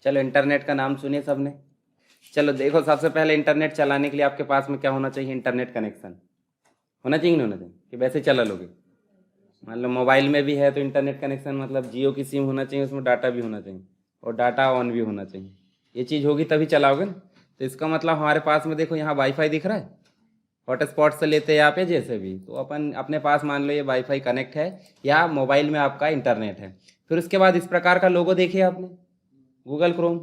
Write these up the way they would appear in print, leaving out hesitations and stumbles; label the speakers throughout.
Speaker 1: चलो इंटरनेट का नाम सुनिए सबने। चलो देखो, सबसे पहले इंटरनेट चलाने के लिए आपके पास में क्या होना चाहिए? इंटरनेट कनेक्शन होना चाहिए, नहीं होना चाहिए? कि वैसे चला लोगे? मान लो मोबाइल में भी है तो इंटरनेट कनेक्शन मतलब जियो की सिम होना चाहिए, उसमें डाटा भी होना चाहिए और डाटा ऑन भी होना चाहिए। ये चीज़ होगी तभी चलाओगे ना। तो इसका मतलब हमारे पास में देखो यहाँ वाईफाई दिख रहा है, हॉटस्पॉट से लेते हैं आप या जैसे भी, तो अपन अपने पास मान लो ये वाईफाई कनेक्ट है या मोबाइल में आपका इंटरनेट है। फिर उसके बाद इस प्रकार का लोगो देखिए आपने, गूगल क्रोम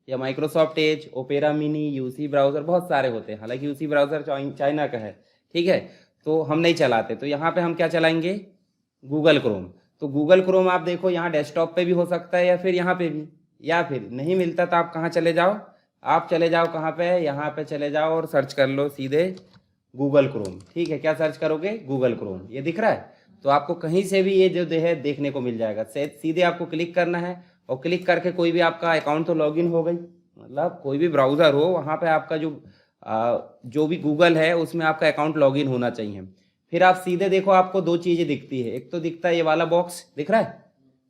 Speaker 1: या Microsoft Edge, opera mini, UC browser, बहुत सारे होते हैं। हालांकि यूसी ब्राउज़र चाइना का है, ठीक है, तो हम नहीं चलाते। तो यहाँ पे हम क्या चलाएंगे? Google Chrome. तो गूगल क्रोम आप देखो यहाँ डेस्कटॉप पे भी हो सकता है या फिर यहाँ पे भी, या फिर नहीं मिलता तो आप कहाँ चले जाओ? आप चले जाओ कहाँ पे? यहाँ पे चले जाओ और सर्च कर लो सीधे गूगल क्रोम। ठीक है, क्या सर्च करोगे? Google Chrome. ये दिख रहा है? तो आपको कहीं से भी ये जो है देखने को मिल जाएगा। सीधे आपको क्लिक करना है और क्लिक करके कोई भी आपका अकाउंट तो लॉगिन हो गई, मतलब कोई भी ब्राउज़र हो वहाँ पे आपका जो भी गूगल है उसमें आपका अकाउंट लॉगिन होना चाहिए। फिर आप सीधे देखो, आपको दो चीज़ें दिखती है। एक तो दिखता है ये वाला बॉक्स दिख रहा है,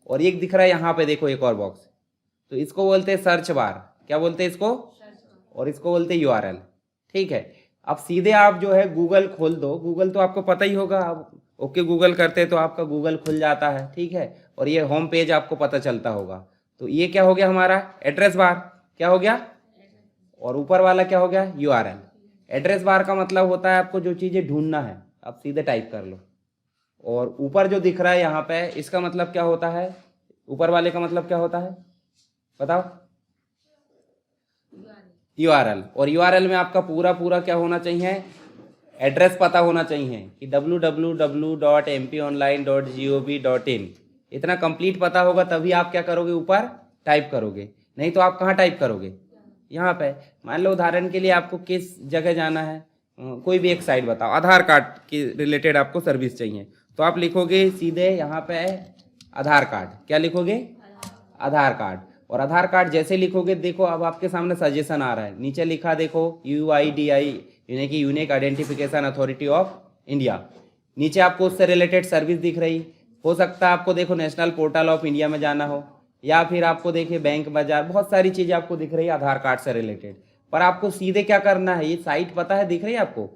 Speaker 1: और एक दिख रहा है यहाँ पे देखो एक और बॉक्स। तो इसको बोलते हैं सर्च बार। क्या बोलते हैं इसको? और इसको बोलते हैं यूआरएल। ठीक है, अब सीधे आप जो है गूगल खोल दो। गूगल तो आपको पता ही होगा, आप ओके गूगल करते तो आपका गूगल खुल जाता है, ठीक है, और ये होम पेज आपको पता चलता होगा। तो ये क्या हो गया हमारा? Address bar. क्या हो गया? और ऊपर वाला क्या हो गया? यूआरएल। एड्रेस बार का मतलब होता है आपको जो चीज़ें ढूंढना है आप सीधे टाइप कर लो। और ऊपर जो दिख रहा है यहाँ पे, इसका मतलब क्या होता है? ऊपर वाले का मतलब क्या होता है बताओ? यूआरएल। और यूआरएल में आपका पूरा पूरा क्या होना चाहिए? एड्रेस पता होना चाहिए कि www.mponline.gov.in। इतना कंप्लीट पता होगा तभी आप क्या करोगे? ऊपर टाइप करोगे, नहीं तो आप कहाँ टाइप करोगे? यहाँ पे। मान लो उदाहरण के लिए आपको किस जगह जाना है, कोई भी एक साइट बताओ, आधार कार्ड की रिलेटेड आपको सर्विस चाहिए, तो आप लिखोगे सीधे यहाँ पे आधार कार्ड। क्या लिखोगे? आधार कार्ड। और आधार कार्ड जैसे लिखोगे देखो अब आपके सामने सजेशन आ रहा है, नीचे लिखा देखो UIDI, यानी कि unique identification authority of India. नीचे आपको उससे रिलेटेड सर्विस दिख रही। हो सकता है आपको देखो नेशनल पोर्टल ऑफ इंडिया में जाना हो, या फिर आपको देखिए बैंक बाजार, बहुत सारी चीज़ें आपको दिख रही है आधार कार्ड से रिलेटेड। पर आपको सीधे क्या करना है? ये साइट पता है, दिख रही है आपको?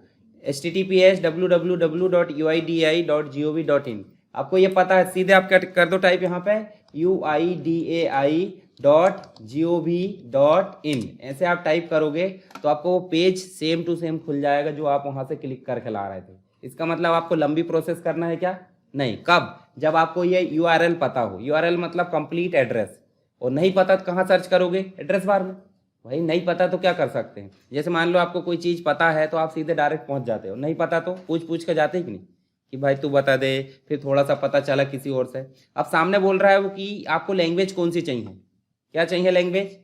Speaker 1: https://www.uidi.gov.in। आपको ये पता है, सीधे आप क्या कर दो टाइप यहाँ पे UIDAI.gov.in। ऐसे आप टाइप करोगे तो आपको वो पेज सेम टू सेम खुल जाएगा जो आप वहाँ से क्लिक करके ला रहे थे। इसका मतलब आपको लंबी प्रोसेस करना है क्या? नहीं। कब? जब आपको ये URL पता हो। URL मतलब कंप्लीट एड्रेस। और नहीं पता तो कहाँ सर्च करोगे? एड्रेस बार में। भाई नहीं पता तो क्या कर सकते हैं? जैसे मान लो आपको कोई चीज़ पता है तो आप सीधे डायरेक्ट पहुंच जाते हो, नहीं पता तो पूछ पूछ के जाते ही कि नहीं कि भाई तू बता दे, फिर थोड़ा सा पता चला किसी और से। अब सामने बोल रहा है वो कि आपको लैंग्वेज कौन सी चाहिए? क्या चाहिए लैंग्वेज?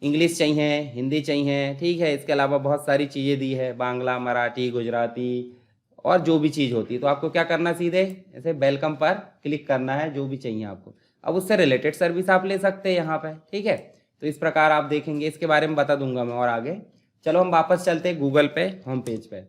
Speaker 1: इंग्लिश चाहिए, हिंदी चाहिए, ठीक है, इसके अलावा बहुत सारी चीज़ें दी है, बांग्ला, मराठी, गुजराती और जो भी चीज़ होती है। तो आपको क्या करना है? सीधे ऐसे वेलकम पर क्लिक करना है, जो भी चाहिए आपको। अब उससे रिलेटेड सर्विस आप ले सकते हैं यहाँ पे, ठीक है। तो इस प्रकार आप देखेंगे, इसके बारे में बता दूंगा मैं और आगे। चलो हम वापस चलते हैं गूगल पे होम पेज पे।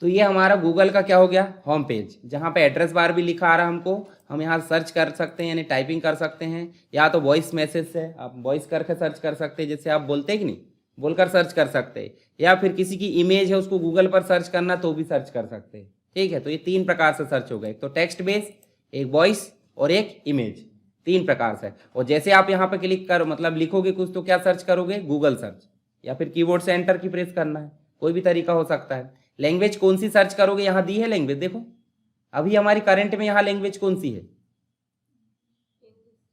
Speaker 1: तो ये हमारा गूगल का क्या हो गया? होम पेज, जहाँ पे एड्रेस बार भी लिखा आ रहा है हमको। हम यहाँ सर्च कर सकते हैं, यानी टाइपिंग कर सकते हैं, या तो वॉइस मैसेज से आप वॉइस करके सर्च कर सकते हैं, जैसे आप बोलते हैं कि नहीं, बोलकर सर्च कर सकते हैं, या फिर किसी की इमेज है उसको गूगल पर सर्च करना तो भी सर्च कर सकते हैं। ठीक है, तो ये तीन प्रकार से सर्च होगा, एक तो टेक्स्ट बेस, एक वॉइस और एक इमेज, तीन प्रकार से। और जैसे आप यहाँ पे क्लिक करो, मतलब लिखोगे कुछ तो क्या सर्च करोगे? गूगल सर्च, या फिर कीबोर्ड से एंटर की प्रेस करना है, कोई भी तरीका हो सकता है। लैंग्वेज कौन सी सर्च करोगे? यहाँ दी है लैंग्वेज, देखो अभी हमारी करंट में यहाँ लैंग्वेज कौन सी है?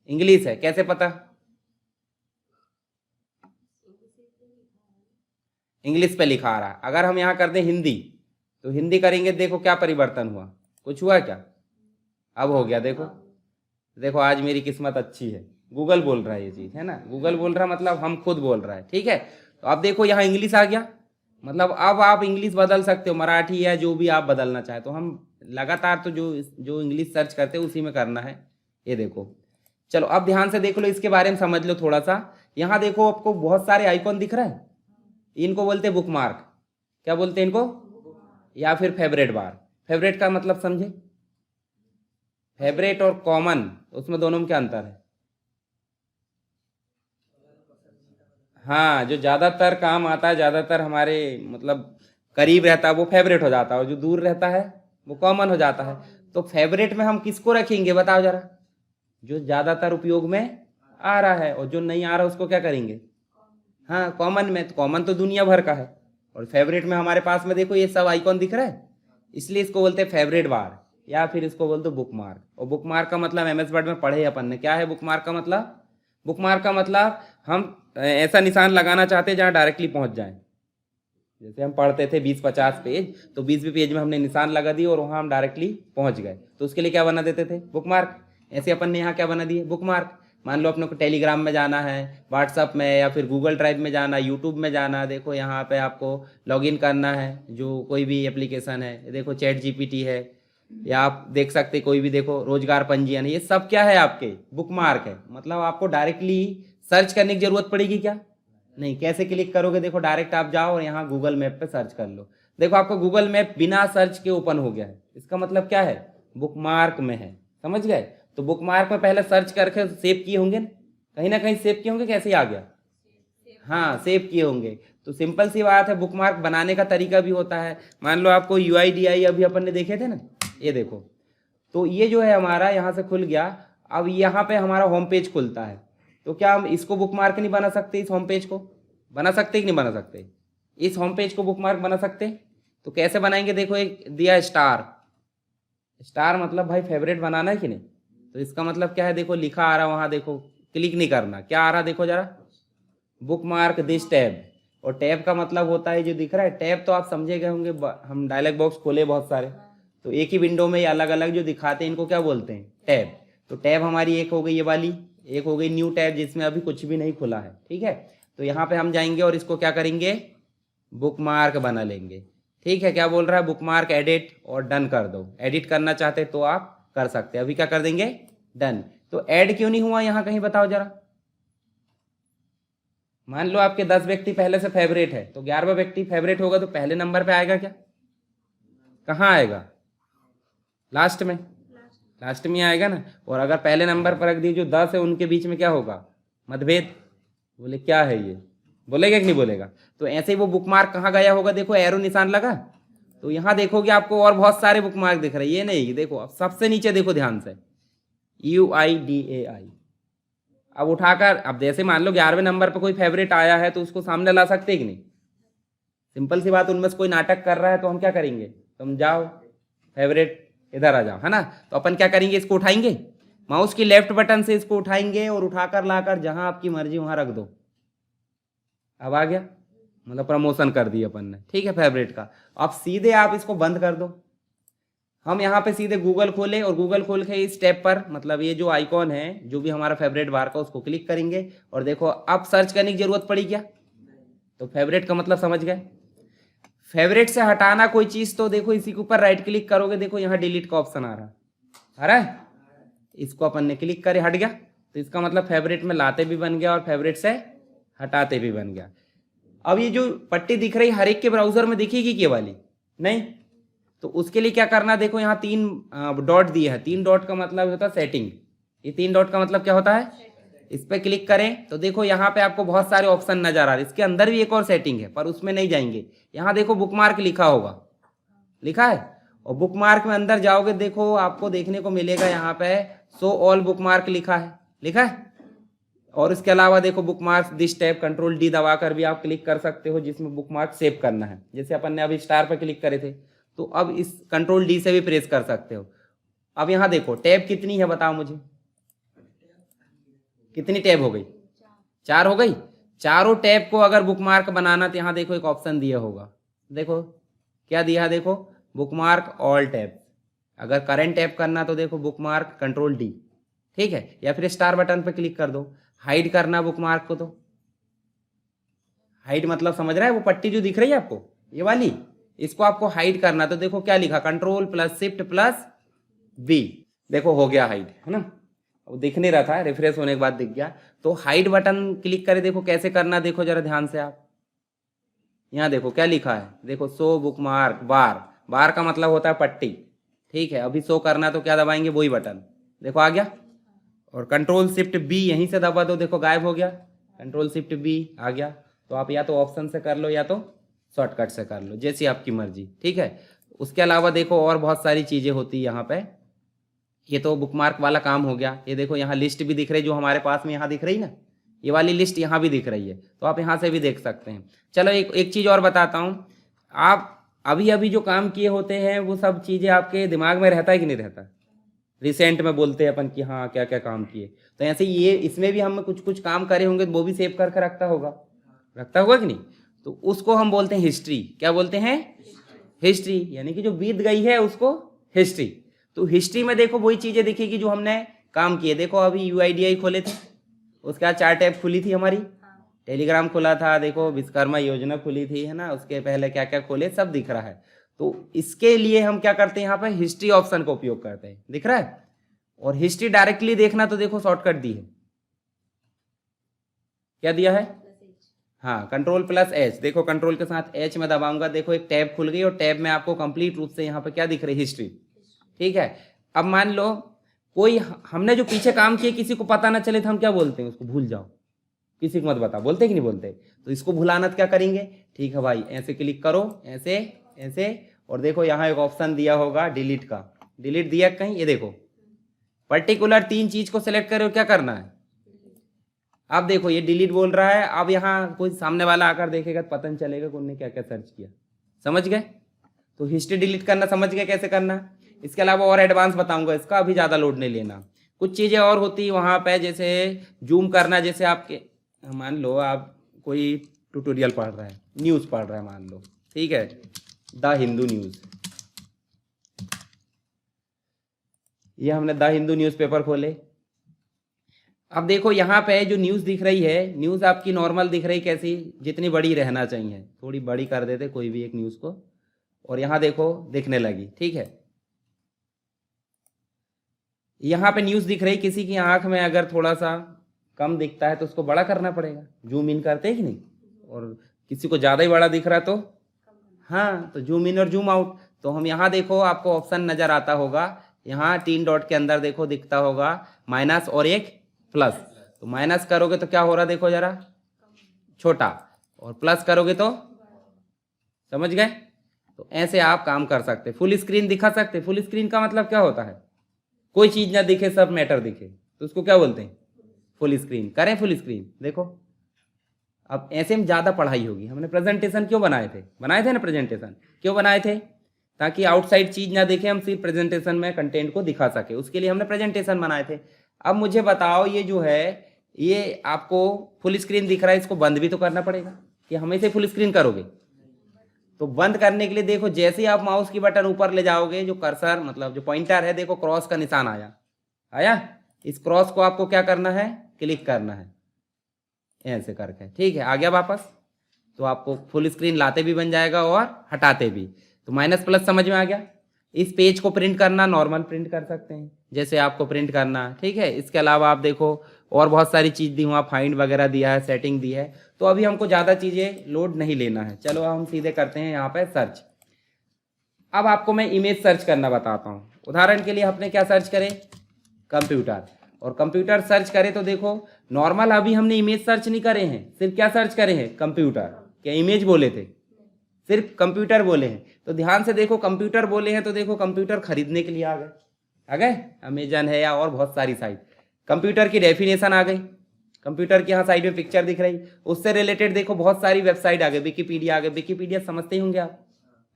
Speaker 1: इंग्लिश है। कैसे पता? इंग्लिश पे लिखा आ रहा है। अगर हम यहाँ कर दें हिंदी, तो हिंदी करेंगे, देखो क्या परिवर्तन हुआ? कुछ हुआ क्या? अब हो गया, देखो देखो आज मेरी किस्मत अच्छी है, गूगल बोल रहा है ये चीज़, है ना, गूगल बोल रहा है मतलब हम खुद बोल रहा है, ठीक है। तो अब देखो यहाँ इंग्लिश आ गया, मतलब अब आप इंग्लिश बदल सकते हो, मराठी या जो भी आप बदलना चाहे। तो हम लगातार तो जो जो इंग्लिश सर्च करते हैं उसी में करना है। ये देखो, चलो अब ध्यान से देख लो, इसके बारे में समझ लो थोड़ा सा। यहाँ देखो आपको बहुत सारे आइकॉन दिख रहे हैं, इनको बोलते हैं बुकमार्क। क्या बोलते हैं इनको? या फिर फेवरेट बार। फेवरेट का मतलब समझे? फेवरेट और कॉमन, उसमें दोनों में क्या अंतर है? हाँ, जो ज़्यादातर काम आता है, ज़्यादातर हमारे मतलब करीब रहता है वो फेवरेट हो जाता है, और जो दूर रहता है वो कॉमन हो जाता है। तो फेवरेट में हम किसको रखेंगे बताओ जरा? जो ज़्यादातर उपयोग में आ रहा है, और जो नहीं आ रहा उसको क्या करेंगे? हाँ, कॉमन में। तो कॉमन तो दुनिया भर का है, और फेवरेट में हमारे पास में देखो ये सब आइकॉन दिख रहा है, इसलिए इसको बोलते हैं फेवरेट बार, या फिर इसको बोलते बुक मार्क। और बुक मार्क का मतलब MS वर्ड में पढ़े अपन ने, क्या है बुक मार्क का मतलब? बुक मार्क का मतलब हम ऐसा निशान लगाना चाहते हैं जहाँ डायरेक्टली पहुँच जाए। जैसे हम पढ़ते थे 20-50 पेज, तो 20 पेज में हमने निशान लगा दिए और वहाँ हम डायरेक्टली पहुँच गए, तो उसके लिए क्या बना देते थे? Book mark. ऐसे अपन ने यहाँ क्या बना दिए? Book mark. मान लो अपने को टेलीग्राम में जाना है, व्हाट्सअप में, या फिर गूगल ड्राइव में जाना, यूट्यूब में जाना, देखो यहाँ पे आपको लॉगिन करना है, जो कोई भी एप्लीकेशन है, देखो चैट GPT है, या आप देख सकते कोई भी, देखो रोजगार पंजीयन, ये सब क्या है? आपके बुक मार्क है। मतलब आपको डायरेक्टली सर्च करने की जरूरत पड़ेगी क्या? नहीं। कैसे क्लिक करोगे? देखो डायरेक्ट आप जाओ और यहाँ गूगल मैप पे सर्च कर लो, देखो आपको गूगल मैप बिना सर्च के ओपन हो गया है। इसका मतलब क्या है? बुक मार्क में है। समझ गए? तो बुक मार्क में पहले सर्च करके सेव किए होंगे ना कहीं सेव किए होंगे, कैसे आ गया? हाँ, सेव किए होंगे। तो सिंपल सी बात है, बुक मार्क बनाने का तरीका भी होता है। मान लो आपको UIDI अभी अपन ने देखे थे ना, ये देखो, तो ये जो है हमारा यहाँ से खुल गया। अब यहाँ पे हमारा होम पेज खुलता है, तो क्या हम इसको बुक मार्क नहीं बना सकते? इस होम पेज को बना सकते कि नहीं बना सकते? इस होम पेज को बुक मार्क बना सकते। तो कैसे बनाएंगे? देखो एक दिया स्टार, स्टार मतलब भाई फेवरेट बनाना है कि नहीं? तो इसका मतलब क्या है? देखो लिखा आ रहा वहाँ, देखो क्लिक नहीं करना, क्या आ रहा देखो जरा? Book mark this tab. और टैब का मतलब होता है जो दिख रहा है टैब, तो आप समझे गए होंगे। हम डायलॉग बॉक्स खोले बहुत सारे, तो एक ही विंडो में ये अलग अलग जो दिखाते हैं इनको क्या बोलते हैं? टैब। तो टैब हमारी एक हो गई ये वाली, एक हो गई न्यू टैब जिसमें अभी कुछ भी नहीं खुला है। ठीक है, तो यहाँ पे हम जाएंगे और इसको क्या करेंगे? बुक मार्क बना लेंगे। ठीक है, क्या बोल रहा है? बुक मार्क एडिट, और डन कर दो। एडिट करना चाहते तो आप कर सकते हैं। अभी क्या कर देंगे? डन। तो ऐड क्यों नहीं हुआ यहाँ कहीं बताओ जरा? मान लो आपके 10 व्यक्ति पहले से फेवरेट है, तो 11वां व्यक्ति फेवरेट होगा तो पहले नंबर पे आएगा क्या? कहाँ आएगा? लास्ट में। लास्ट में आएगा ना। और अगर पहले नंबर पर रख दी जो 10 है उनके बीच में क्या होगा? मतभेद। बोले क्या है ये? बोलेगा कि नहीं बोलेगा? तो ऐसे ही वो बुक मार्क कहाँ गया होगा? देखो एरो निशान लगा, तो यहाँ देखोगे आपको और बहुत सारे बुक मार्क दिख रहे हैं। ये नहीं, देखो अब सबसे नीचे देखो ध्यान से, UIDAI। अब उठाकर, अब जैसे मान लो 11वें नंबर पर कोई फेवरेट आया है तो उसको सामने ला सकते कि नहीं? सिंपल सी बात, उनमें से कोई नाटक कर रहा है तो हम क्या करेंगे? तुम जाओ फेवरेट इधर आ जाओ, है ना। तो अपन क्या करेंगे? इसको उठाएंगे, माउस की लेफ्ट बटन से इसको उठाएंगे और उठाकर लाकर जहां आपकी मर्जी वहां रख दो। अब आ गया, मतलब प्रमोशन कर दिया अपन ने। ठीक है, फेवरेट का। अब सीधे आप इसको बंद कर दो। हम यहाँ पे सीधे गूगल खोले, और गूगल खोल के इस टैब पर, मतलब ये जो आइकॉन है जो भी हमारा फेवरेट बार का, उसको क्लिक करेंगे। और देखो अब सर्च करने की जरूरत पड़ी क्या? तो फेवरेट का मतलब समझ गए। फेवरेट से हटाना कोई चीज, तो देखो इसी के ऊपर राइट क्लिक करोगे, देखो यहाँ डिलीट का ऑप्शन आ रहा है। इसको अपन ने क्लिक करे, हट गया। तो इसका मतलब फेवरेट में लाते भी बन गया और फेवरेट से हटाते भी बन गया। अब ये जो पट्टी दिख रही हर एक के ब्राउजर में दिखेगी क्या वाली? नहीं। तो उसके लिए क्या करना? देखो यहाँ 3 डॉट दिए हैं। 3 डॉट का मतलब होता है सेटिंग। ये 3 डॉट का मतलब क्या होता है? इस पर क्लिक करें तो देखो यहाँ पे आपको बहुत सारे ऑप्शन नजर आ रहे हैं। इसके अंदर भी एक और सेटिंग है, पर उसमें नहीं जाएंगे। यहाँ देखो बुक मार्क लिखा होगा, लिखा है। और बुक मार्क में अंदर जाओगे, देखो आपको देखने को मिलेगा यहाँ पे शो ऑल बुक मार्क लिखा है, लिखा है। और इसके अलावा देखो book mark this tab, control D दबाकर भी आप क्लिक कर सकते हो जिसमें बुक मार्क सेव करना है। जैसे अपन ने अभी स्टार पर क्लिक करे थे, तो अब इस कंट्रोल D से भी प्रेस कर सकते हो। अब यहाँ देखो टैब कितनी है बताओ मुझे, कितनी टैब हो गई? 4 हो गई। चारों टैब को अगर बुक मार्क बनाना, तो यहाँ देखो एक ऑप्शन दिया होगा, देखो क्या दिया है? देखो बुक मार्क ऑल टैब। अगर करंट टैब करना तो देखो बुक मार्क कंट्रोल D, ठीक है। या फिर स्टार बटन पर क्लिक कर दो। हाइड करना बुक मार्क को, तो हाइड मतलब समझ रहा है? वो पट्टी जो दिख रही है आपको ये वाली, इसको आपको हाइड करना, तो देखो क्या लिखा? Control plus shift plus B। देखो हो गया हाइड, है ना। वो दिख नहीं रहा था, रिफ्रेश होने के बाद दिख गया। तो हाइड बटन क्लिक करे, देखो कैसे करना, देखो जरा ध्यान से आप। यहाँ देखो क्या लिखा है, देखो शो बुक मार्क बार। बार का मतलब होता है पट्टी, ठीक है। अभी शो करना तो क्या दबाएंगे? वही बटन, देखो आ गया। और कंट्रोल शिफ्ट B यहीं से दबा दो, देखो गायब हो गया। कंट्रोल शिफ्ट बी आ गया। तो आप या तो ऑप्शन से कर लो या तो शॉर्टकट से कर लो, जैसी आपकी मर्जी, ठीक है। उसके अलावा देखो और बहुत सारी चीज़ें होती है यहाँ पे। ये तो बुकमार्क वाला काम हो गया। ये देखो यहाँ लिस्ट भी दिख रही, जो हमारे पास में यहाँ दिख रही ना, ये वाली लिस्ट यहाँ भी दिख रही है, तो आप यहाँ से भी देख सकते हैं। चलो एक चीज़ और बताता हूँ। आप अभी अभी जो काम किए होते हैं वो सब चीज़ें आपके दिमाग में रहता है कि नहीं रहता? रिसेंट में बोलते हैं अपन कि हाँ क्या क्या काम किए, तो ऐसे ये इसमें भी हम कुछ कुछ काम करे होंगे तो वो भी सेव करके रखता होगा कि नहीं? तो उसको हम बोलते हैं हिस्ट्री। क्या बोलते हैं? हिस्ट्री, यानी कि जो बीत गई है उसको हिस्ट्री। तो हिस्ट्री में देखो वही चीज़ें दिखेगी जो हमने काम किए। देखो अभी यूआईडीआई खोले थे, उसके बाद 4 टैब खुली थी हमारी, टेलीग्राम खुला था, देखो विश्वकर्मा योजना खुली थी, है ना, उसके पहले क्या क्या खोले सब दिख रहा है। तो इसके लिए हम क्या करते हैं, यहाँ पे हिस्ट्री ऑप्शन का उपयोग करते हैं, दिख रहा है। और हिस्ट्री डायरेक्टली देखना तो देखो शॉर्टकट दी है, क्या दिया है? हाँ, कंट्रोल प्लस एच। देखो कंट्रोल के साथ एच में दबाऊंगा, देखो एक टैब खुल गई और टैब में आपको कंप्लीट रूप से यहाँ पे क्या दिख रही है? हिस्ट्री, ठीक है। अब मान लो कोई हमने जो पीछे काम किए किसी को पता ना चले तो हम क्या बोलते हैं? उसको भूल जाओ, किसी को मत बता, बोलते कि नहीं बोलते? तो इसको भुलाना तो क्या करेंगे? ठीक है भाई, ऐसे क्लिक करो, ऐसे ऐसे, और देखो यहाँ एक ऑप्शन दिया होगा डिलीट का, डिलीट दिया कहीं, ये देखो पर्टिकुलर 3 चीज को सिलेक्ट करो, क्या करना है? अब देखो ये डिलीट बोल रहा है। अब यहाँ कोई सामने वाला आकर देखेगा तो पता नहीं चलेगा कि उन्होंने क्या क्या सर्च किया, समझ गए? तो हिस्ट्री डिलीट करना समझ गए कैसे करना। इसके अलावा और एडवांस बताऊंगा, इसका अभी ज़्यादा लोड नहीं लेना। कुछ चीज़ें और होती है वहाँ पे, जैसे जूम करना, जैसे आपके मान लो आप कोई ट्यूटोरियल पढ़ रहा है, न्यूज़ पढ़ रहा है मान लो, ठीक है, द हिंदू न्यूज़, ये हमने द हिंदू न्यूज़पेपर खोले। अब देखो यहाँ पे जो न्यूज़ दिख रही है, न्यूज़ आपकी नॉर्मल दिख रही, कैसी? जितनी बड़ी रहना चाहिए, थोड़ी बड़ी कर देते कोई भी एक न्यूज़ को, और यहाँ देखो दिखने लगी, ठीक है। यहाँ पे न्यूज़ दिख रही, किसी की आंख में अगर थोड़ा सा कम दिखता है तो उसको बड़ा करना पड़ेगा, जूम इन करते हैं कि नहीं? और किसी को ज़्यादा ही बड़ा दिख रहा तो हाँ, तो जूम इन और जूम आउट। तो हम यहाँ देखो आपको ऑप्शन नज़र आता होगा, यहाँ 3 डॉट के अंदर देखो दिखता होगा माइनस और एक प्लस। तो माइनस करोगे तो क्या हो रहा देखो जरा, छोटा, और प्लस करोगे तो, समझ गए? तो ऐसे आप काम कर सकते, फुल स्क्रीन दिखा सकते। फुल स्क्रीन का मतलब क्या होता है? कोई चीज़ ना दिखे, सब मैटर दिखे, तो उसको क्या बोलते हैं? Full screen. करें फुल स्क्रीन, देखो अब ऐसे में ज़्यादा पढ़ाई होगी। हमने प्रेजेंटेशन क्यों बनाए थे ना, प्रेजेंटेशन क्यों बनाए थे? ताकि आउटसाइड चीज़ ना देखे, हम सिर्फ प्रेजेंटेशन में कंटेंट को दिखा सके, उसके लिए हमने प्रेजेंटेशन बनाए थे। अब मुझे बताओ, ये जो है ये आपको फुल स्क्रीन दिख रहा है, इसको बंद भी तो करना पड़ेगा, कि हमेशा फुल स्क्रीन करोगे? तो बंद करने के लिए देखो, जैसे ही आप माउस की बटन ऊपर ले जाओगे, जो कर्सर मतलब जो पॉइंटर है, देखो क्रॉस का निशान आया। इस क्रॉस को आपको क्या करना है? क्लिक करना है, ऐसे करके, ठीक है, आ गया वापस। तो आपको फुल स्क्रीन लाते भी बन जाएगा और हटाते भी। तो माइनस प्लस समझ में आ गया। इस पेज को प्रिंट करना, नॉर्मल प्रिंट कर सकते हैं जैसे आपको प्रिंट करना, ठीक है। इसके अलावा आप देखो और बहुत सारी चीज़ दी, वहाँ फाइंड वगैरह दिया है, सेटिंग दी है। तो अभी हमको ज़्यादा चीज़ें लोड नहीं लेना है। चलो हम सीधे करते हैं यहाँ पे सर्च। अब आपको मैं इमेज सर्च करना बताता हूँ। उदाहरण के लिए अपने क्या सर्च करें? कंप्यूटर। और कंप्यूटर सर्च करें तो देखो नॉर्मल अभी हमने इमेज सर्च नहीं करे हैं, सिर्फ क्या सर्च करे हैं? कंप्यूटर। क्या इमेज बोले थे? सिर्फ कंप्यूटर बोले हैं। तो ध्यान से देखो, कंप्यूटर बोले हैं तो देखो कंप्यूटर खरीदने के लिए आ गए अमेजन है या और बहुत सारी साइट। कंप्यूटर की डेफिनेशन आ गई, कंप्यूटर की यहाँ साइड में पिक्चर दिख रही, उससे रिलेटेड देखो बहुत सारी वेबसाइट आ गई, विकीपीडिया आ गई। विकीपीडिया समझते ही होंगे आप,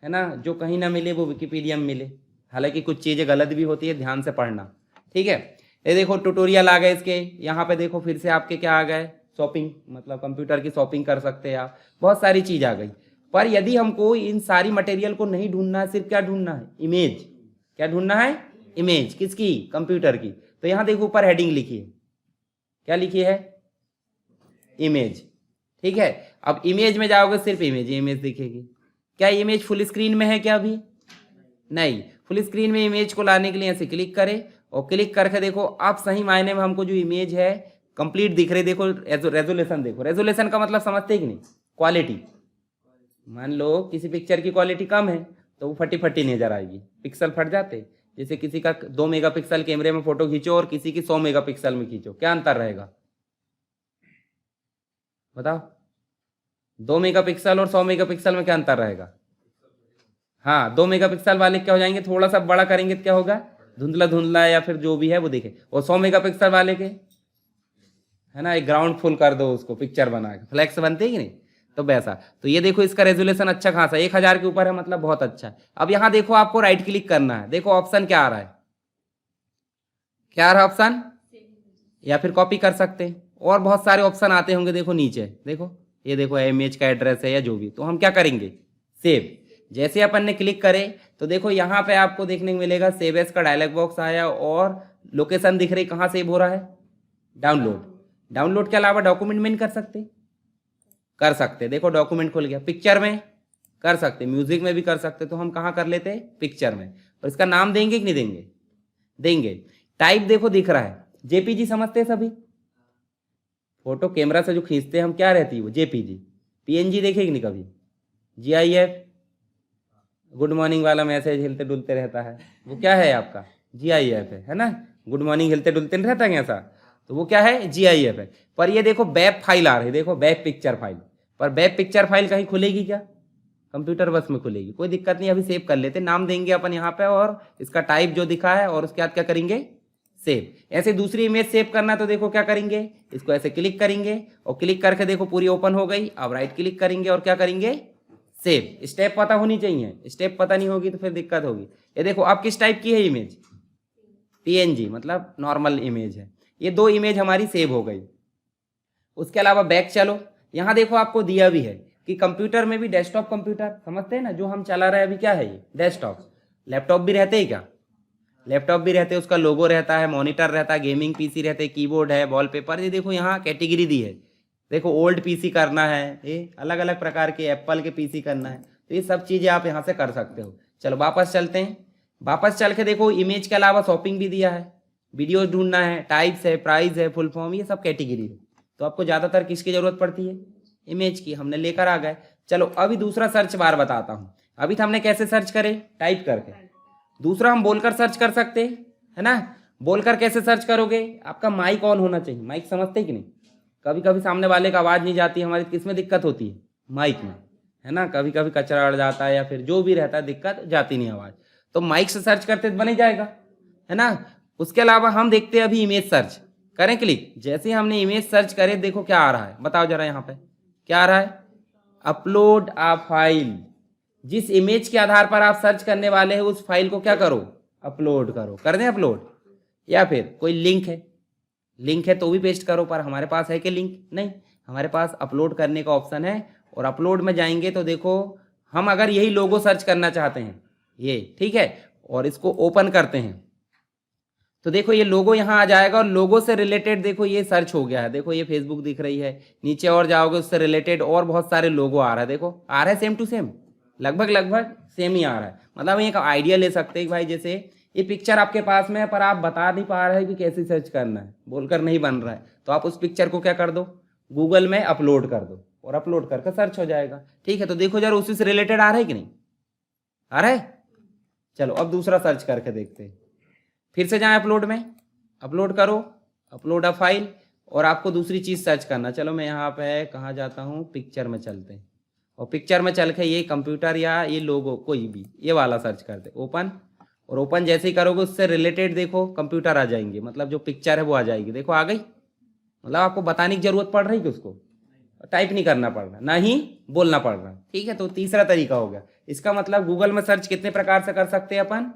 Speaker 1: है ना, जो कहीं ना मिले वो विकीपीडिया में मिले। हालांकि कुछ चीज़ें गलत भी होती है, ध्यान से पढ़ना, ठीक है। ये देखो ट्यूटोरियल आ गए इसके, यहाँ पे देखो फिर से आपके क्या आ गए? शॉपिंग, मतलब कंप्यूटर की शॉपिंग कर सकते हैं आप, बहुत सारी चीज़ आ गई। पर यदि हमको इन सारी मटेरियल को नहीं ढूंढना है, सिर्फ क्या ढूंढना है? इमेज। क्या ढूंढना है? इमेज। किसकी? कंप्यूटर की। तो यहाँ देखो ऊपर हेडिंग लिखी है, क्या लिखी है? इमेज, ठीक है। अब इमेज में जाओगे, सिर्फ इमेज दिखेगी। क्या इमेज फुल स्क्रीन में है क्या? अभी नहीं। फुल स्क्रीन में इमेज को लाने के लिए ऐसे क्लिक करें, और क्लिक करके देखो अब सही मायने में हमको जो इमेज है कंप्लीट दिख रही। देखो रेजोल्यूशन, देखो रेजोल्यूशन का मतलब समझते हैं कि नहीं? क्वालिटी। मान लो किसी पिक्चर की क्वालिटी कम है तो वो फटी फटी नजर आएगी, पिक्सल फट जाते। जैसे किसी का 2 मेगापिक्सल कैमरे में फोटो खींचो और किसी की 100 मेगापिक्सल में खींचो, क्या अंतर रहेगा? बताओ, 2 मेगापिक्सल और 100 मेगापिक्सल में क्या अंतर रहेगा? हाँ, 2 मेगापिक्सल वाले क्या हो जाएंगे, थोड़ा सा बड़ा करेंगे तो क्या होगा, धुंधला धुंधला या फिर जो भी है वो दिखे। और 100 मेगापिक्सल वाले के, है ना, एक ग्राउंड फुल कर दो उसको, पिक्चर बना के फ्लैक्स बनते हैं कि नहीं, तो वैसा। तो ये देखो इसका रेजोल्यूशन अच्छा खासा 1000 के ऊपर है, मतलब बहुत अच्छा है। अब यहाँ देखो आपको राइट क्लिक करना है, देखो ऑप्शन क्या आ रहा है, क्या आ रहा है ऑप्शन, या फिर कॉपी कर सकते हैं, और बहुत सारे ऑप्शन आते होंगे, देखो नीचे देखो, ये देखो इमेज का एड्रेस है या जो भी, तो हम क्या करेंगे, सेव। जैसे अपन ने क्लिक करे तो देखो यहाँ पे आपको देखने को मिलेगा सेव एज का डायलॉग बॉक्स आया, और लोकेशन दिख रही, कहाँ सेव हो रहा है, डाउनलोड। डाउनलोड के अलावा डॉक्यूमेंट में नहीं कर सकते, देखो डॉक्यूमेंट खुल गया। पिक्चर में कर सकते, म्यूजिक में भी कर सकते, तो हम कहाँ कर लेते, पिक्चर में। और इसका नाम देंगे कि नहीं देंगे, देंगे। टाइप देखो दिख रहा है, जेपीजी समझते हैं सभी, फोटो कैमरा से जो खींचते हैं हम, क्या रहती है वो, जेपीजी। पीएनजी देखेगी नहीं कभी, जीआईएफ, गुड मॉर्निंग वाला मैसेज हिलते डुलते रहता है, वो क्या है आपका, जीआईएफ है ना। गुड मॉर्निंग हिलते डुलते नहीं रहता है ऐसा, तो वो क्या है, जीआईएफ है। पर ये देखो वेब फाइल आ रही है, देखो वेब पिक्चर फाइल, पर वेब पिक्चर फाइल कहीं खुलेगी क्या, कंप्यूटर बस में खुलेगी, कोई दिक्कत नहीं। अभी सेव कर लेते, नाम देंगे अपन यहाँ पे, और इसका टाइप जो दिखा है, और उसके बाद क्या करेंगे, सेव। ऐसे दूसरी इमेज सेव करना, तो देखो क्या करेंगे, इसको ऐसे क्लिक करेंगे, और क्लिक करके देखो पूरी ओपन हो गई। अब राइट क्लिक करेंगे और क्या करेंगे, सेव। स्टेप पता होनी चाहिए, स्टेप पता नहीं होगी तो फिर दिक्कत होगी। ये देखो अब किस टाइप की है इमेज, पीएनजी, मतलब नॉर्मल इमेज है। ये 2 इमेज हमारी सेव हो गई। उसके अलावा बैक चलो, यहाँ देखो आपको दिया भी है कि कंप्यूटर में भी, डेस्कटॉप कंप्यूटर समझते हैं ना, जो हम चला रहे हैं अभी, क्या है ये, डेस्कटॉप। लैपटॉप भी रहते हैं क्या, लैपटॉप भी रहते हैं, उसका लोगो रहता है, मॉनिटर रहता है, गेमिंग पीसी रहते हैं, कीबोर्ड है, वॉलपेपर। ये देखो यहाँ कैटेगरी दी है, देखो ओल्ड पीसी करना है, ये अलग अलग प्रकार के एप्पल के पीसी करना है, तो ये सब चीज़ें आप यहाँ से कर सकते हो। चलो वापस चलते हैं, वापस चल के देखो इमेज के अलावा शॉपिंग भी दिया है, वीडियो ढूंढना है, टाइप्स है, प्राइस है, फुल फॉर्म, ये सब कैटेगरी है। तो आपको ज़्यादातर किसकी ज़रूरत पड़ती है, इमेज की, हमने लेकर आ गए। चलो अभी दूसरा सर्च बार बताता हूँ। अभी तो हमने कैसे सर्च करे, टाइप करके। दूसरा हम बोलकर सर्च कर सकते हैं, है ना। बोलकर कैसे सर्च करोगे, आपका माइक ऑन होना चाहिए, माइक समझते कि नहीं। कभी कभी सामने वाले का आवाज़ नहीं जाती, हमारी किस में दिक्कत होती है, माइक में, है ना। कभी कभी कचरा अड़ जाता है या फिर जो भी रहता है, दिक्कत जाती नहीं आवाज़, तो माइक से सर्च करते तो बन ही जाएगा, है ना। उसके अलावा हम देखते हैं अभी इमेज सर्च करें, क्लिक। जैसे हमने इमेज सर्च करे, देखो क्या आ रहा है, बताओ जरा यहाँ पे क्या आ रहा है, अपलोड आ फाइल। जिस इमेज के आधार पर आप सर्च करने वाले हैं, उस फाइल को क्या करो, अपलोड करो, कर दें अपलोड। या फिर कोई लिंक है तो भी पेस्ट करो, पर हमारे पास है कि लिंक नहीं, हमारे पास अपलोड करने का ऑप्शन है। और अपलोड में जाएंगे तो देखो, हम अगर यही लोगो सर्च करना चाहते हैं, ये ठीक है, और इसको ओपन करते हैं, तो देखो ये लोगो यहाँ आ जाएगा, और लोगो से रिलेटेड देखो ये सर्च हो गया है, देखो ये फेसबुक दिख रही है, नीचे और जाओगे उससे रिलेटेड और बहुत सारे लोगो आ रहा है, देखो आ रहा है सेम टू सेम, लगभग सेम ही आ रहा है। मतलब एक आइडिया ले सकते हैं कि भाई जैसे ये पिक्चर आपके पास में है, पर आप बता नहीं पा रहे हैं कि कैसे सर्च करना है, बोलकर नहीं बन रहा है, तो आप उस पिक्चर को क्या कर दो, गूगल में अपलोड कर दो, और अपलोड करके सर्च हो जाएगा। ठीक है, तो देखो जरा उसी से रिलेटेड आ रहा है कि नहीं आ रहा है। चलो अब दूसरा सर्च करके देखते हैं, फिर से जाएं अपलोड में, अपलोड करो, अपलोड अ फाइल, और आपको दूसरी चीज़ सर्च करना। चलो मैं यहाँ पे कहाँ जाता हूँ, पिक्चर में चलते हैं, और पिक्चर में चल के ये कंप्यूटर या ये लोगो कोई भी ये वाला सर्च करते, ओपन। और ओपन जैसे ही करोगे उससे रिलेटेड देखो कंप्यूटर आ जाएंगे, मतलब जो पिक्चर है वो आ जाएगी, देखो आ गई। मतलब आपको बताने की जरूरत पड़ रही कि उसको टाइप नहीं करना पड़ रहा, ना ही बोलना पड़ रहा। ठीक है, तो तीसरा तरीका हो गया। इसका मतलब गूगल में सर्च कितने प्रकार से कर सकते हैं अपन,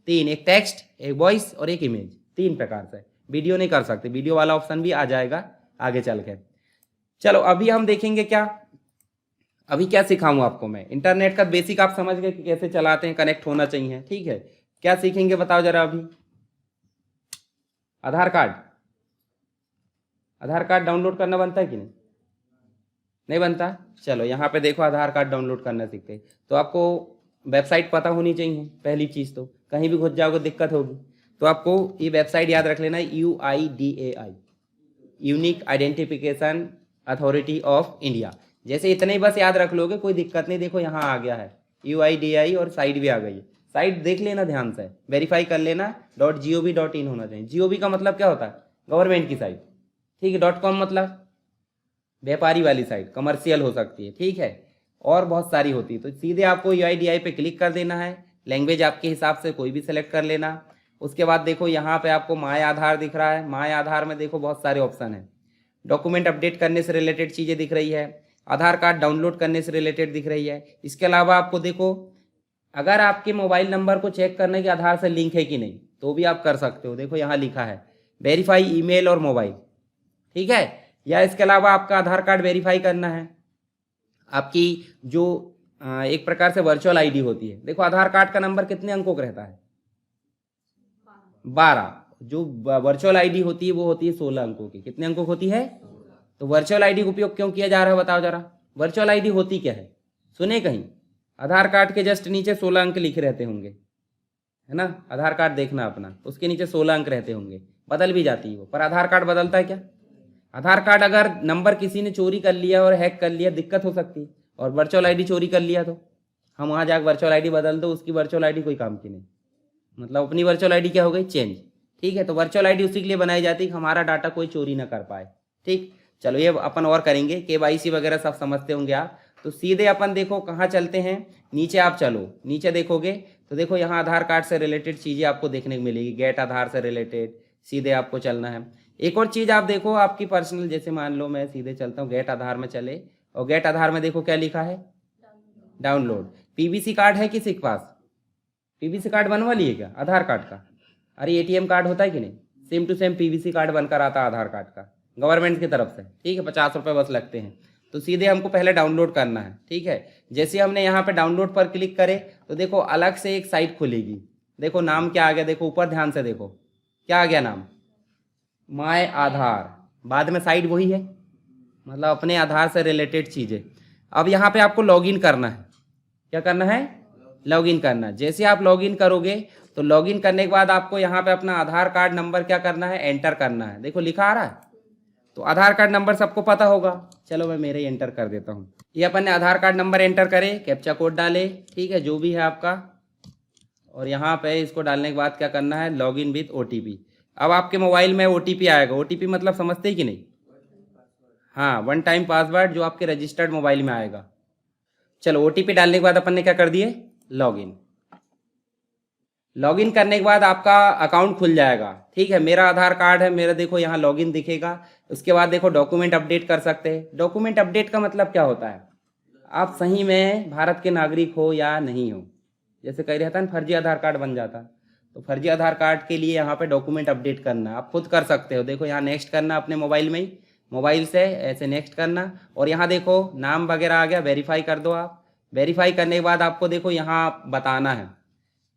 Speaker 1: 3, एक टेक्स्ट, एक वॉइस और एक इमेज, 3 प्रकार से। वीडियो नहीं कर सकते, वीडियो वाला ऑप्शन भी आ जाएगा आगे चल के। चलो अभी हम देखेंगे क्या, अभी क्या सिखाऊं आपको मैं, इंटरनेट का बेसिक आप समझ गए कि कैसे चलाते हैं, कनेक्ट होना चाहिए। ठीक है, क्या सीखेंगे बताओ जरा अभी। आधार कार्ड, आधार कार्ड डाउनलोड करना बनता है कि नहीं, नहीं बनता। चलो यहाँ पे देखो आधार कार्ड डाउनलोड करना सीखते हैं, तो आपको वेबसाइट पता होनी चाहिए पहली चीज़, तो कहीं भी घुस जाओगे दिक्कत होगी। तो आपको ये वेबसाइट याद रख लेना, UIDAI, unique identification authority of India. जैसे इतने ही बस याद रख लोगे, कोई दिक्कत नहीं। देखो यहाँ आ गया है UIDAI, और साइट भी आ गई है, साइट देख लेना ध्यान से, वेरीफाई कर लेना, .gov.in होना चाहिए। GOV का मतलब क्या होता है, गवर्नमेंट की साइट। ठीक है, .com मतलब व्यापारी वाली साइट, कमर्शियल हो सकती है, ठीक है, और बहुत सारी होती है। तो सीधे आपको UIDI पे क्लिक कर देना है, लैंग्वेज आपके हिसाब से कोई भी सेलेक्ट कर लेना। उसके बाद देखो यहाँ पे आपको माय आधार दिख रहा है, माय आधार में देखो बहुत सारे ऑप्शन हैं। डॉक्यूमेंट अपडेट करने से रिलेटेड चीज़ें दिख रही है, आधार कार्ड डाउनलोड करने से रिलेटेड दिख रही है। इसके अलावा आपको देखो अगर आपके मोबाइल नंबर को चेक करने के आधार से लिंक है कि नहीं तो भी आप कर सकते हो। देखो यहाँ लिखा है वेरीफाई ईमेल और मोबाइल, ठीक है। या इसके अलावा आपका आधार कार्ड वेरीफाई करना है, आपकी जो एक प्रकार से वर्चुअल आईडी होती है। देखो आधार कार्ड का नंबर कितने अंकों का रहता है? 12। जो वर्चुअल आईडी होती है वो होती है 16 अंकों की। कितने अंकों की होती है? तो वर्चुअल आईडी का उपयोग क्यों किया जा रहा है बताओ जरा। वर्चुअल आईडी होती क्या है? सुने कहीं? आधार कार्ड के जस्ट नीचे 16 अंक लिखे रहते होंगे, है ना। आधार कार्ड देखना अपना, उसके नीचे 16 अंक रहते होंगे, बदल भी जाती है वो, पर आधार कार्ड बदलता है क्या? आधार कार्ड अगर नंबर किसी ने चोरी कर लिया और हैक कर लिया दिक्कत हो सकती है, और वर्चुअल आईडी चोरी कर लिया तो हम वहाँ जाकर वर्चुअल आईडी बदल दो, उसकी वर्चुअल आईडी कोई काम की नहीं, मतलब अपनी वर्चुअल आईडी क्या हो गई? चेंज, ठीक है। तो वर्चुअल आईडी उसी के लिए बनाई जाती है कि हमारा डाटा कोई चोरी ना कर पाए, ठीक। चलो ये अपन और करेंगे, KYC वगैरह सब समझते होंगे आप। तो सीधे अपन देखो कहाँ चलते हैं, नीचे आप चलो, नीचे देखोगे तो देखो यहाँ आधार कार्ड से रिलेटेड चीज़ें आपको देखने को मिलेगी, गेट आधार से रिलेटेड सीधे आपको चलना है। एक और चीज़ आप देखो आपकी पर्सनल, जैसे मान लो मैं सीधे चलता हूँ गेट आधार में चले, और गेट आधार में देखो क्या लिखा है? डाउनलोड। PVC कार्ड है किसी के पास? PVC कार्ड बनवा लिए क्या आधार कार्ड का? अरे ATM कार्ड होता है कि नहीं, same to same PVC card बनकर आता है आधार कार्ड का, गवर्नमेंट की तरफ से, ठीक है। 50 रुपये बस लगते हैं। तो सीधे हमको पहले डाउनलोड करना है, ठीक है। जैसे हमने यहाँ पे डाउनलोड पर क्लिक करे तो देखो अलग से एक साइट खुलेगी। देखो नाम क्या आ गया, देखो ऊपर ध्यान से देखो क्या आ गया नाम, माय आधार। बाद में साइट वही है, मतलब अपने आधार से रिलेटेड चीज़ें। अब यहाँ पे आपको लॉगिन करना है। क्या करना है? लॉगिन करना है। जैसे आप लॉगिन करोगे तो लॉगिन करने के बाद आपको यहाँ पे अपना आधार कार्ड नंबर क्या करना है? एंटर करना है। देखो लिखा आ रहा है, तो आधार कार्ड नंबर सबको पता होगा। चलो मैं मेरे एंटर कर देता हूँ। ये अपन ने आधार कार्ड नंबर एंटर करे, कैप्चा कोड डाले, ठीक है, जो भी है आपका, और यहाँ पे इसको डालने के बाद क्या करना है? Login with OTP। अब आपके मोबाइल में OTP आएगा। OTP मतलब समझते ही कि नहीं? हाँ, वन टाइम पासवर्ड जो आपके रजिस्टर्ड मोबाइल में आएगा। चलो OTP डालने के बाद अपन ने क्या कर दिए? लॉगिन। लॉगिन करने के बाद आपका अकाउंट खुल जाएगा, ठीक है। मेरा आधार कार्ड है, मेरा देखो यहाँ लॉगिन दिखेगा। उसके बाद देखो डॉक्यूमेंट अपडेट कर सकते हैं। डॉक्यूमेंट अपडेट का मतलब क्या होता है? आप सही में भारत के नागरिक हो या नहीं हो। जैसे कह रहता है ना फर्जी आधार कार्ड बन जाता, तो फर्जी आधार कार्ड के लिए यहाँ पे डॉक्यूमेंट अपडेट करना आप खुद कर सकते हो। देखो यहाँ नेक्स्ट करना अपने मोबाइल में ही, मोबाइल से ऐसे नेक्स्ट करना, और यहाँ देखो नाम वगैरह आ गया, वेरीफाई कर दो आप। वेरीफाई करने के बाद आपको देखो यहाँ बताना है,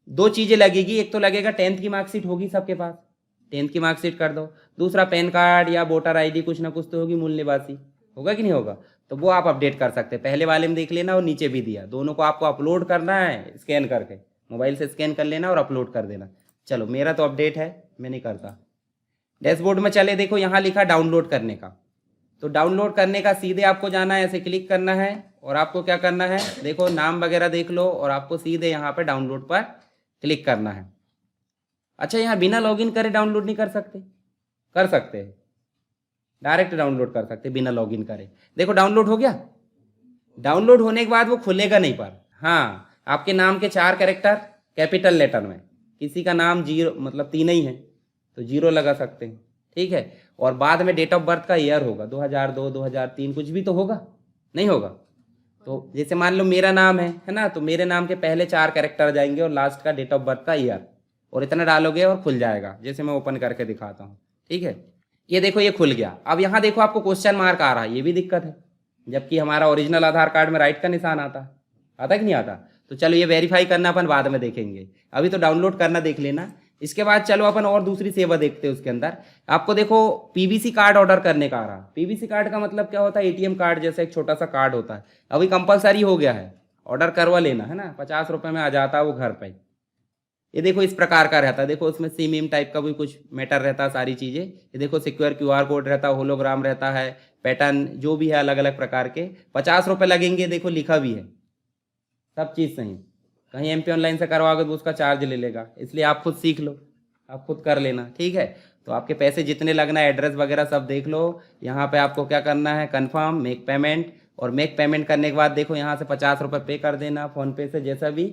Speaker 1: दो चीज़ें लगेगी। एक तो लगेगा 10th की मार्कशीट होगी सबके पास, 10th की मार्कशीट कर दो। दूसरा पैन कार्ड या वोटर ID कुछ ना कुछ तो होगी, मूल निवासी होगा कि नहीं होगा, तो वो आप अपडेट कर सकते हैं। पहले वाले में देख लेना और नीचे भी दिया, दोनों को आपको अपलोड करना है स्कैन करके, मोबाइल से स्कैन कर लेना और अपलोड कर देना। चलो मेरा तो अपडेट है, मैं नहीं करता। डैशबोर्ड में चले, देखो यहाँ लिखा डाउनलोड करने का, तो डाउनलोड करने का सीधे आपको जाना है, ऐसे क्लिक करना है, और आपको क्या करना है? देखो नाम वगैरह देख लो, और आपको सीधे यहाँ पे डाउनलोड पर क्लिक करना है। अच्छा, यहाँ बिना लॉगिन करे डाउनलोड नहीं कर सकते? कर सकते हैं, डायरेक्ट डाउनलोड कर सकते बिना लॉगिन करे। देखो डाउनलोड हो गया। डाउनलोड होने के बाद वो खुलेगा नहीं, पर हाँ आपके नाम के 4 कैरेक्टर कैपिटल लेटर में, किसी का नाम 0 मतलब 3 ही है तो 0 लगा सकते हैं, ठीक है। और बाद में डेट ऑफ बर्थ का ईयर होगा 2002, 2003 कुछ भी तो होगा, नहीं होगा। तो जैसे मान लो मेरा नाम है ना, तो मेरे नाम के पहले 4 कैरेक्टर जाएंगे और लास्ट का डेट ऑफ बर्थ का ईयर, और इतना डालोगे और खुल जाएगा। जैसे मैं ओपन करके दिखाता हूँ, ठीक है। ये देखो ये खुल गया। अब यहाँ देखो आपको क्वेश्चन मार्क आ रहा है, ये भी दिक्कत है, जबकि हमारा ओरिजिनल आधार कार्ड में राइट का निशान आता कि नहीं आता। तो चलो ये वेरीफाई करना अपन बाद में देखेंगे, अभी तो डाउनलोड करना देख लेना। इसके बाद चलो अपन और दूसरी सेवा देखते हैं। उसके अंदर आपको देखो PVC कार्ड ऑर्डर करने का आ रहा। PVC कार्ड का मतलब क्या होता है? ATM कार्ड जैसा एक छोटा सा कार्ड होता है, अभी कंपलसरी हो गया है, ऑर्डर करवा लेना है ना, 50 रुपये में आ जाता है वो घर पे। ये देखो इस प्रकार का रहता है, देखो उसमें सिम टाइप का भी कुछ मैटर रहता है, सारी चीज़ें। ये देखो सिक्योर QR कोड रहता है, होलोग्राम रहता है, पैटर्न जो भी है अलग अलग प्रकार के। 50 रुपये लगेंगे, देखो लिखा भी है, सब चीज़ सही। कहीं MP ऑनलाइन से करवाओगे तो उसका चार्ज ले लेगा, इसलिए आप खुद सीख लो, आप खुद कर लेना, ठीक है। तो आपके पैसे जितने लगना है, एड्रेस वगैरह सब देख लो। यहाँ पे आपको क्या करना है, कन्फर्म, मेक पेमेंट, और मेक पेमेंट करने के बाद देखो यहाँ से 50 रुपये पे कर देना फ़ोनपे से, जैसा भी,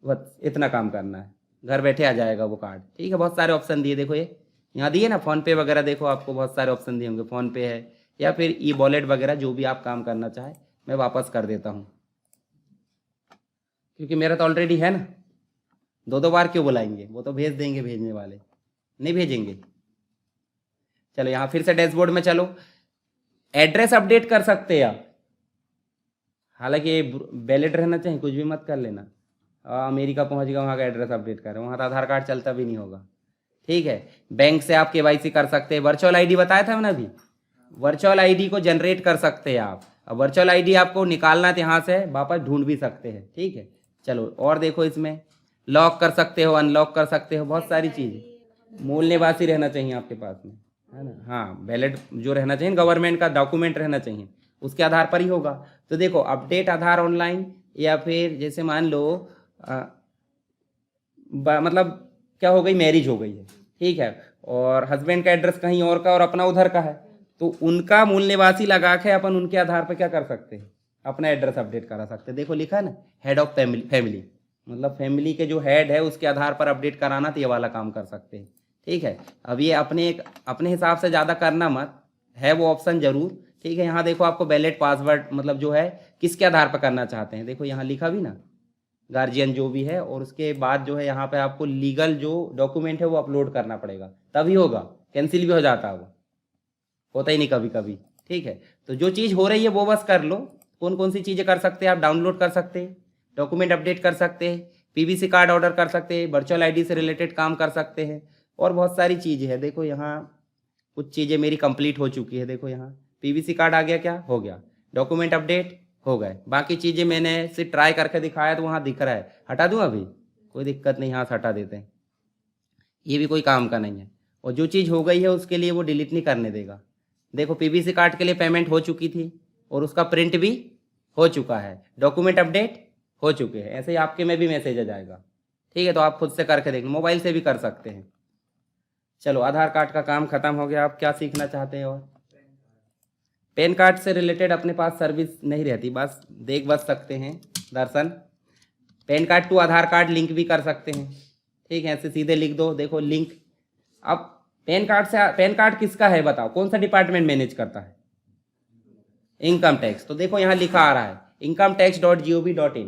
Speaker 1: बस इतना काम करना है, घर बैठे आ जाएगा वो कार्ड। ठीक है, बहुत सारे ऑप्शन दिए, देखो ये यहाँ दिए ना फ़ोनपे वगैरह, देखो आपको बहुत सारे ऑप्शन दिए होंगे, फ़ोनपे है या फिर ई वॉलेट वगैरह, जो भी आप काम करना चाहे। मैं वापस कर देता हूँ क्योंकि मेरा तो ऑलरेडी है ना, दो दो बार क्यों बुलाएंगे, वो तो भेज देंगे भेजने वाले, नहीं भेजेंगे। चलो यहाँ फिर से डैशबोर्ड में चलो, एड्रेस अपडेट कर सकते हैं आप, हालांकि ये वैलिड रहना चाहिए, कुछ भी मत कर लेना। अमेरिका पहुंच गया, वहाँ का एड्रेस अपडेट कर, वहाँ तो आधार कार्ड चलता भी नहीं होगा। ठीक है, बैंक से आप केवाईसी कर सकते हैं, वर्चुअल आईडी बताया था मैंने अभी, वर्चुअल आईडी को जनरेट कर सकते हैं आप। अब वर्चुअल आईडी आपको निकालना है, यहाँ से वापस ढूंढ भी सकते हैं। ठीक है, चलो और देखो, इसमें लॉक कर सकते हो, अनलॉक कर सकते हो, बहुत सारी चीज़। मूल निवासी रहना चाहिए आपके पास में, है ना, हाँ, वैलिड जो रहना चाहिए, गवर्नमेंट का डॉक्यूमेंट रहना चाहिए, उसके आधार पर ही होगा। तो देखो, अपडेट आधार ऑनलाइन, या फिर जैसे मान लो मतलब क्या हो गई, मैरिज हो गई है, ठीक है, और हस्बैंड का एड्रेस कहीं और का और अपना उधर का है, तो उनका मूल निवासी लगा के अपन उनके आधार पर क्या कर सकते हैं, अपना एड्रेस अपडेट करा सकते हैं। देखो लिखा है ना, हेड ऑफ फैमिली, मतलब फैमिली के जो हेड है उसके आधार पर अपडेट कराना, तो ये वाला काम कर सकते हैं। ठीक है, अब ये अपने हिसाब से ज़्यादा करना मत, है वो ऑप्शन जरूर। ठीक है, यहाँ देखो आपको वैलिड पासवर्ड, मतलब जो है किसके आधार पर करना चाहते हैं, देखो यहाँ लिखा भी ना, गार्जियन जो भी है, और उसके बाद जो है यहाँ पे आपको लीगल जो डॉक्यूमेंट है वो अपलोड करना पड़ेगा, तभी होगा, कैंसिल भी हो जाता है, वो होता ही नहीं कभी कभी। ठीक है, तो जो चीज़ हो रही है वो बस कर लो। कौन कौन सी चीज़ें कर सकते हैं आप, डाउनलोड कर सकते हैं, डॉक्यूमेंट अपडेट कर सकते हैं, पीवीसी कार्ड ऑर्डर कर सकते हैं, वर्चुअल आईडी से रिलेटेड काम कर सकते हैं, और बहुत सारी चीज़ें हैं। देखो यहाँ कुछ चीज़ें मेरी कंप्लीट हो चुकी है, देखो यहाँ पीवीसी कार्ड आ गया, क्या हो गया, डॉक्यूमेंट अपडेट हो गए, बाकी चीज़ें मैंने सिर्फ ट्राई करके दिखाया तो वहाँ दिख रहा है, हटा दूँ अभी, कोई दिक्कत नहीं, यहाँ से हटा देते हैं, ये भी कोई काम का नहीं है। और जो चीज़ हो गई है उसके लिए वो डिलीट नहीं करने देगा। देखो पीवीसी कार्ड के लिए पेमेंट हो चुकी थी और उसका प्रिंट भी हो चुका है, डॉक्यूमेंट अपडेट हो चुके हैं, ऐसे ही आपके में भी मैसेज आ जाएगा। ठीक है, तो आप खुद से करके देख लो, मोबाइल से भी कर सकते हैं। चलो आधार कार्ड का काम खत्म हो गया, आप क्या सीखना चाहते हैं? और पैन कार्ड से रिलेटेड अपने पास सर्विस नहीं रहती, बस देख बस सकते हैं दर्शन। PAN card to Aadhaar card link भी कर सकते हैं। ठीक है, ऐसे सीधे लिख दो, देखो लिंक। अब पैन कार्ड किसका है बताओ, कौन सा डिपार्टमेंट मैनेज करता है? Income tax. तो देखो यहाँ लिखा आ रहा है incometax.gov.in,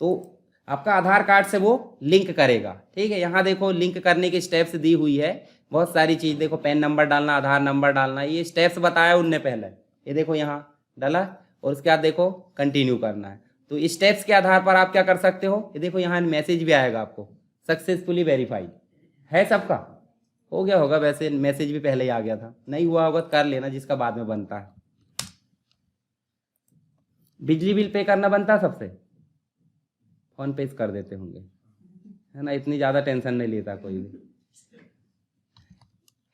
Speaker 1: तो आपका आधार कार्ड से वो लिंक करेगा। ठीक है, यहाँ देखो लिंक करने की स्टेप्स दी हुई है, बहुत सारी चीज़, देखो पैन नंबर डालना, आधार नंबर डालना, ये स्टेप्स बताया उनने पहले, ये देखो यहाँ डाला, और उसके बाद देखो कंटिन्यू करना है। तो इस स्टेप्स के आधार पर आप क्या कर सकते हो, ये देखो यहाँ मैसेज भी आएगा आपको, सक्सेसफुली वेरीफाइड है, सबका हो गया होगा, वैसे मैसेज भी पहले ही आ गया था, नहीं हुआ होगा तो कर लेना, जिसका बाद में बनता है। बिजली बिल पे करना बनता है सबसे, फोन पे कर देते होंगे, है ना, इतनी ज़्यादा टेंशन नहीं लेता कोई भी।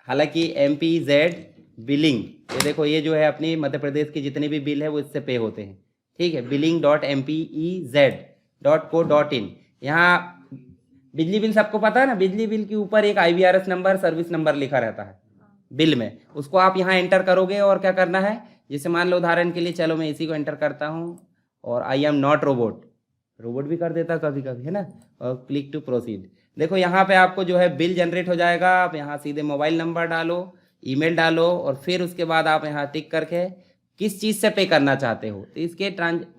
Speaker 1: हालांकि MPZ बिलिंग, ये देखो ये जो है अपनी मध्य प्रदेश की जितने भी बिल है वो इससे पे होते हैं। ठीक है, billing.mpez.co.in, यहाँ बिजली बिल सबको पता है ना, बिजली बिल के ऊपर एक IVRS नंबर, सर्विस नंबर लिखा रहता है बिल में, उसको आप यहाँ एंटर करोगे, और क्या करना है, जैसे मान लो उदाहरण के लिए, चलो मैं इसी को एंटर करता हूँ, और आई एम नॉट रोबोट भी कर देता कभी कभी, है ना, और क्लिक टू प्रोसीड। देखो यहाँ पे आपको जो है बिल जनरेट हो जाएगा, आप यहाँ सीधे मोबाइल नंबर डालो, ईमेल डालो, और फिर उसके बाद आप यहाँ टिक करके किस चीज़ से पे करना चाहते हो, तो इसके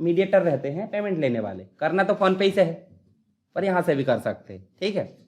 Speaker 1: मीडिएटर रहते हैं पेमेंट लेने वाले, करना तो फ़ोन पे ही से है, पर यहाँ से भी कर सकते हैं। ठीक है।